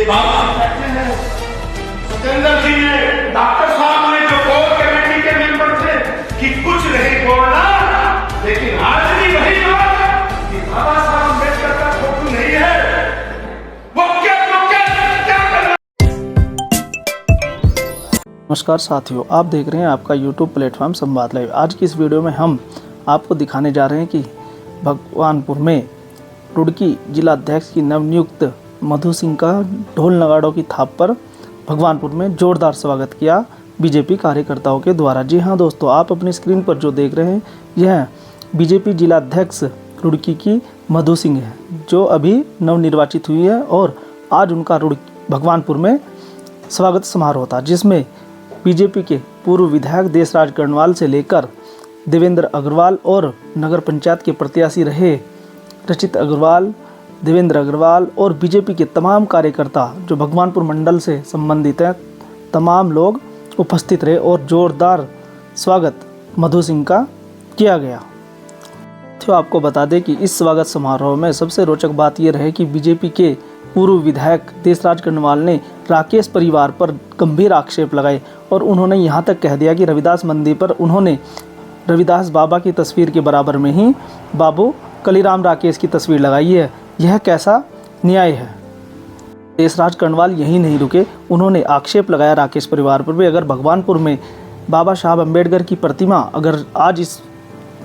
बात कहते हैं सतेंद्र जी ने, डॉक्टर साहब ने, जो कोर कमेटी के मेंबर थे, कि कुछ नहीं बोलना, लेकिन आज भी वही बात कि बाबा साहब अम्बेडकर का फोटो नहीं है, वो क्या करना। नमस्कार साथियों, आप देख रहे हैं आपका YouTube प्लेटफॉर्म संवाद लाइव। आज की इस वीडियो में हम आपको दिखाने जा रहे हैं कि भगवानपुर में रुड़की जिलाध्यक्ष की नवनियुक्त मधु सिंह का ढोल नगाड़ों की थाप पर भगवानपुर में जोरदार स्वागत किया बीजेपी कार्यकर्ताओं के द्वारा। जी हाँ दोस्तों, आप अपनी स्क्रीन पर जो देख रहे हैं यह बीजेपी जिलाध्यक्ष रुड़की की मधु सिंह है, जो अभी नवनिर्वाचित हुई है और आज उनका भगवानपुर में स्वागत समारोह था, जिसमें बीजेपी के पूर्व विधायक देशराज कर्णवाल से लेकर देवेंद्र अग्रवाल और नगर पंचायत के प्रत्याशी रहे रचित अग्रवाल, देवेंद्र अग्रवाल और बीजेपी के तमाम कार्यकर्ता जो भगवानपुर मंडल से संबंधित हैं, तमाम लोग उपस्थित रहे और जोरदार स्वागत मधु सिंह का किया गया। तो आपको बता दें कि इस स्वागत समारोह में सबसे रोचक बात यह रही कि बीजेपी के पूर्व विधायक देशराज कर्णवाल ने राकेश परिवार पर गंभीर आक्षेप लगाए और उन्होंने यहाँ तक कह दिया कि रविदास मंदिर पर उन्होंने रविदास बाबा की तस्वीर के बराबर में ही बाबू कलीराम राकेश की तस्वीर लगाई है। यह कैसा न्याय है। देशराज कर्णवाल यही नहीं रुके, उन्होंने आक्षेप लगाया राकेश परिवार पर भी। अगर भगवानपुर में बाबा साहब अम्बेडकर की प्रतिमा अगर आज इस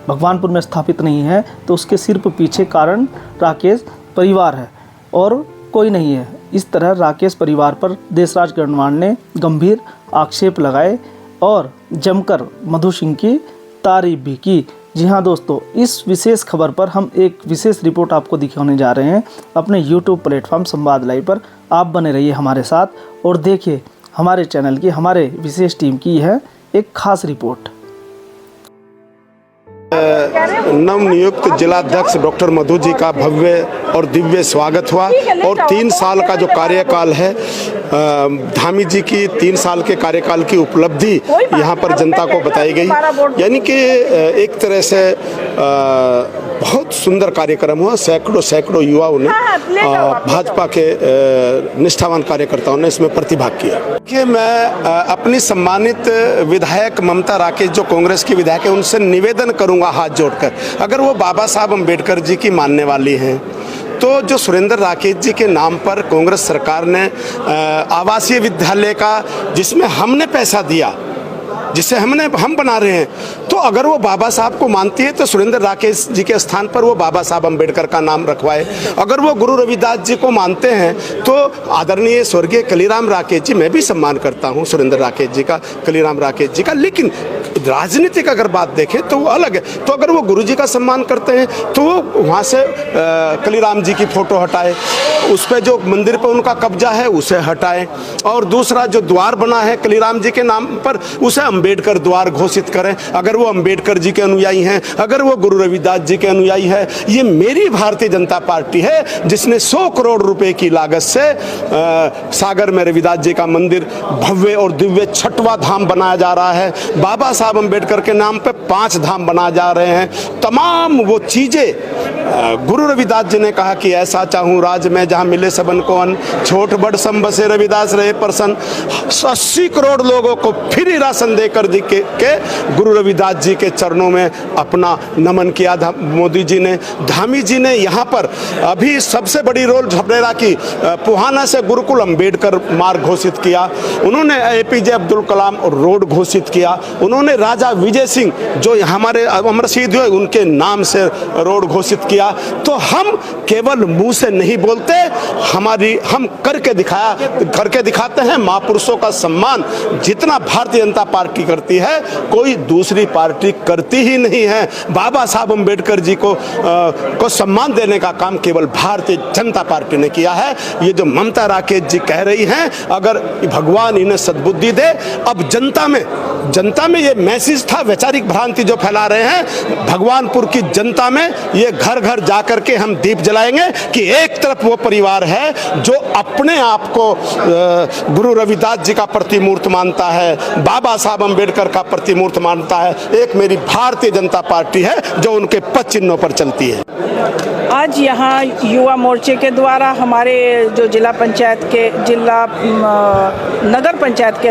भगवानपुर में स्थापित नहीं है तो उसके सिर्फ पीछे कारण राकेश परिवार है और कोई नहीं है। इस तरह राकेश परिवार पर देशराज कर्णवाल ने गंभीर आक्षेप लगाए और जमकर मधु सिंह की तारीफ भी की। जी हाँ दोस्तों, इस विशेष खबर पर हम एक विशेष रिपोर्ट आपको दिखाने जा रहे हैं अपने YouTube प्लेटफॉर्म संवाद लाइव पर। आप बने रहिए हमारे साथ और देखिए हमारे चैनल की, हमारे विशेष टीम की यह एक खास रिपोर्ट। नवनियुक्त जिलाध्यक्ष डॉक्टर मधु जी का भव्य और दिव्य स्वागत हुआ और 3 साल का जो कार्यकाल है, धामी जी की 3 साल के कार्यकाल की उपलब्धि यहाँ पर जनता को बताई गई। यानी कि एक तरह से बहुत सुंदर कार्यक्रम हुआ। सैकड़ों युवाओं ने, भाजपा के निष्ठावान कार्यकर्ताओं ने इसमें प्रतिभाग किया। कि मैं अपनी सम्मानित विधायक ममता राकेश जो कांग्रेस की विधायक है, उनसे निवेदन करूंगा हाथ जोड़कर, अगर वो बाबा साहब अम्बेडकर जी की मानने वाली हैं तो जो सुरेंद्र राकेश जी के नाम पर कांग्रेस सरकार ने आवासीय विद्यालय का, जिसमें हमने पैसा दिया, जिसे हम बना रहे हैं, तो अगर वो बाबा साहब को मानती है तो सुरेंद्र राकेश जी के स्थान पर वो बाबा साहब अम्बेडकर का नाम रखवाए। अगर वो गुरु रविदास जी को मानते हैं तो आदरणीय स्वर्गीय कलीराम राकेश जी, मैं भी सम्मान करता हूं सुरेंद्र राकेश जी का, कलीराम राकेश जी का, लेकिन राजनीतिक अगर बात देखें तो वो अलग है। तो अगर वो गुरु जी का सम्मान करते हैं तो वो वहाँ से कलीराम जी की फोटो हटाए, उस पर जो मंदिर पर उनका कब्जा है उसे हटाए, और दूसरा जो द्वार बना है कलीराम जी के नाम पर उसे अम्बेडकर द्वार घोषित करें। अगर वो अम्बेडकर जी के अनुयायी हैं, अगर वो गुरु रविदास जी के अनुयायी है, ये मेरी भारतीय जनता पार्टी है जिसने 100 करोड़ रुपए की लागत से सागर में रविदास जी का मंदिर भव्य और दिव्य 6वां धाम बनाया जा रहा है। बाबा साहब अम्बेडकर के नाम पे 5 धाम बनाए जा रहे हैं। तमाम वो चीजें गुरु रविदास जी ने कहा कि ऐसा चाहूं राज में जहां मिले सबन को अन, छोट बड़ सम बसे रविदास रहे प्रसन्न। 80 करोड़ लोगों को फ्री राशन देकर के गुरु रविदास जी के चरणों में अपना नमन किया मोदी जी ने। धामी जी ने यहाँ पर अभी सबसे बड़ी रोल झपरेरा की पुहाना से गुरुकुल अम्बेडकर मार्ग घोषित किया। उन्होंने APJ अब्दुल कलाम रोड घोषित किया। उन्होंने राजा विजय सिंह जो हमारे अमर शहीद हुए उनके नाम से रोड घोषित किया। तो हम केवल मुंह से नहीं बोलते, हम करके दिखाते हैं। महापुरुषों का सम्मान जितना भारतीय जनता पार्टी करती है कोई दूसरी पार्टी करती ही नहीं है। बाबा साहब अम्बेडकर जी को सम्मान देने का काम केवल भारतीय जनता पार्टी ने किया है। ये जो ममता राकेश जी कह रही हैं, अगर भगवान इन्हें सद्बुद्धि दे, अब जनता में ये मैसेज था, वैचारिक भ्रांति जो फैला रहे हैं, भगवानपुर की जनता में ये घर घर जाकर के हम दीप जलाएंगे कि एक तरफ वो परिवार है जो अपने आप को गुरु रविदास जी का प्रतिमूर्त मानता है, बाबा साहब अम्बेडकर का प्रतिमूर्त मानता है, एक मेरी भारतीय जनता पार्टी है जो उनके पद चिन्हों पर चलती है। आज यहाँ युवा मोर्चे के द्वारा हमारे जो नगर पंचायत के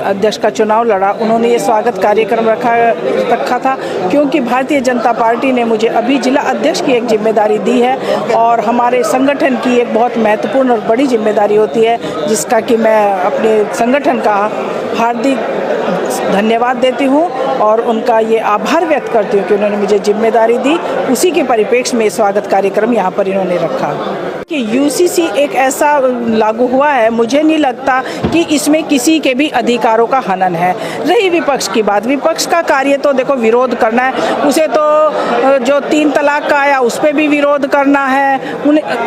अध्यक्ष का चुनाव लड़ा, उन्होंने ये स्वागत कार्यक्रम रखा था, क्योंकि भारतीय जनता पार्टी ने मुझे अभी जिला अध्यक्ष की एक जिम्मेदारी दी है और हमारे संगठन की एक बहुत महत्वपूर्ण और बड़ी जिम्मेदारी होती है, जिसका कि मैं अपने संगठन का हार्दिक धन्यवाद देती हूँ और उनका ये आभार व्यक्त करती हूँ कि उन्होंने मुझे जिम्मेदारी दी। उसी के परिप्रेक्ष्य में स्वागत कार्यक्रम यहाँ पर इन्होंने रखा कि यूसीसी एक ऐसा लागू हुआ है, मुझे नहीं लगता कि इसमें किसी के भी अधिकारों का हनन है। रही विपक्ष की बात, विपक्ष का कार्य तो देखो विरोध करना है, उसे तो जो 3 तलाक का आया उस पर भी विरोध करना है।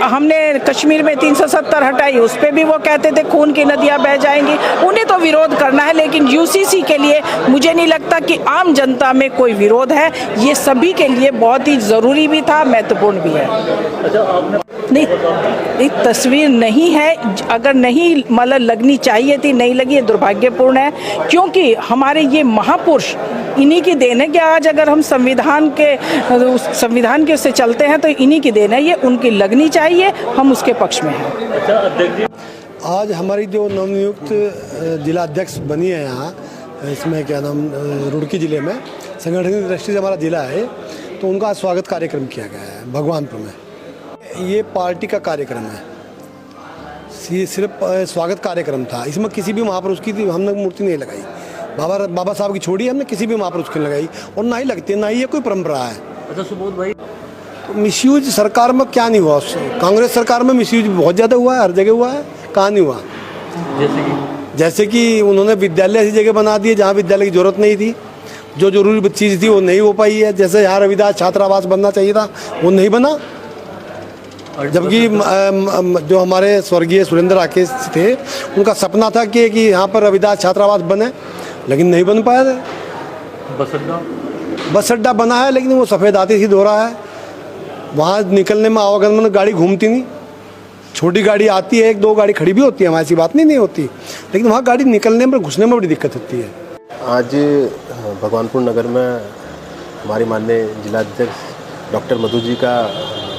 हमने कश्मीर में 370 हटाई, उस पर भी वो कहते थे खून की नदियाँ बह जाएंगी, उन्हें तो विरोध करना है। लेकिन यूसीसी के लिए मुझे नहीं लगता कि आम जनता में कोई विरोध है, ये सभी के लिए बहुत ही ज़रूरी भी था, महत्वपूर्ण भी है। नहीं, तस्वीर नहीं है, अगर नहीं मतलब लगनी चाहिए थी, नहीं लगी, ये दुर्भाग्यपूर्ण है, क्योंकि हमारे ये महापुरुष इन्हीं की देन है कि आज अगर हम संविधान के उससे चलते हैं तो इन्हीं की देन है, ये उनकी लगनी चाहिए, हम उसके पक्ष में हैं। आज हमारी जो नवनियुक्त जिला अध्यक्ष बनी है यहाँ, इसमें क्या नाम, रुड़की ज़िले में संगठन की दृष्टि से हमारा ज़िला है, तो उनका स्वागत कार्यक्रम किया गया है भगवानपुर में। ये पार्टी का कार्यक्रम है, ये सिर्फ स्वागत कार्यक्रम था, इसमें किसी भी महापुरुष की हमने मूर्ति नहीं लगाई, बाबा साहब की छोड़ी हमने किसी भी महापुरुष की लगाई और ना ही लगती, ना ही ये कोई परंपरा है। अच्छा सुबोध भाई, तो मिसयूज सरकार में क्या नहीं हुआ, कांग्रेस सरकार में मिसयूज बहुत ज़्यादा हुआ है, हर जगह हुआ है, कहाँ नहीं हुआ। जैसे कि उन्होंने विद्यालय ऐसी जगह बना दिए जहाँ विद्यालय की जरूरत नहीं थी, जो जरूरी चीज़ थी वो नहीं हो पाई है। जैसे यहाँ रविदास छात्रावास बनना चाहिए था, वो नहीं बना, जबकि जो हमारे स्वर्गीय सुरेंद्र राकेश थे, उनका सपना था कि यहाँ पर रविदास छात्रावास बने, लेकिन नहीं बन पाया था। बस अड्डा बना है, लेकिन वो सफ़ेद हाथी सी हो रहा है, वहाँ निकलने में आवागमन में गाड़ी घूमती नहीं, छोटी गाड़ी आती है, 1-2 गाड़ी खड़ी भी होती है, हमारी ऐसी बात नहीं होती, लेकिन वहाँ गाड़ी निकलने में घुसने में बड़ी दिक्कत होती है। आज भगवानपुर नगर में हमारे माननीय जिला अध्यक्ष डॉक्टर मधु जी का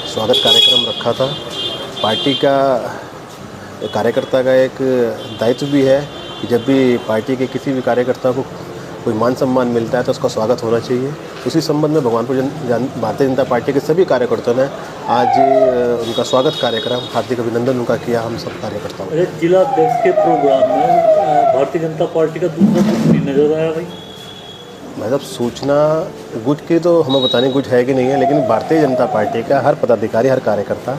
स्वागत कार्यक्रम रखा था। पार्टी का कार्यकर्ता का एक दायित्व भी है कि जब भी पार्टी के किसी भी कार्यकर्ता को कोई मान सम्मान मिलता है तो उसका स्वागत होना चाहिए। उसी संबंध में भगवानपुर भारतीय जनता पार्टी के सभी कार्यकर्ताओं ने आज उनका स्वागत कार्यक्रम, हार्दिक अभिनंदन उनका किया, हम सब कार्यकर्ताओं। जिला अध्यक्ष के प्रोग्राम में भारतीय जनता पार्टी का दूसरा कुछ भी नजर आया भाई? मतलब सूचना गुट की तो हमें बताने गुट है कि नहीं है, लेकिन भारतीय जनता पार्टी का हर पदाधिकारी, हर कार्यकर्ता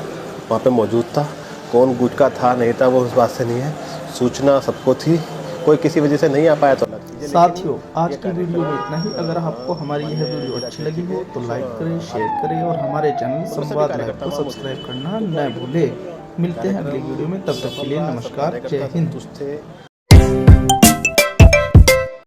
वहाँ पे मौजूद था। कौन गुट का था नहीं था वो उस बात से नहीं है, सूचना सबको थी, कोई किसी वजह से नहीं आ पाया तो। साथियों, आज की वीडियो में इतना ही। अगर आपको हमारी यह वीडियो अच्छी लगी हो तो लाइक करें, शेयर करें और हमारे चैनल संवाद लाइव को सब्सक्राइब करना न भूलें। मिलते हैं अगली वीडियो में, तब तक के लिए नमस्कार, जय हिंद।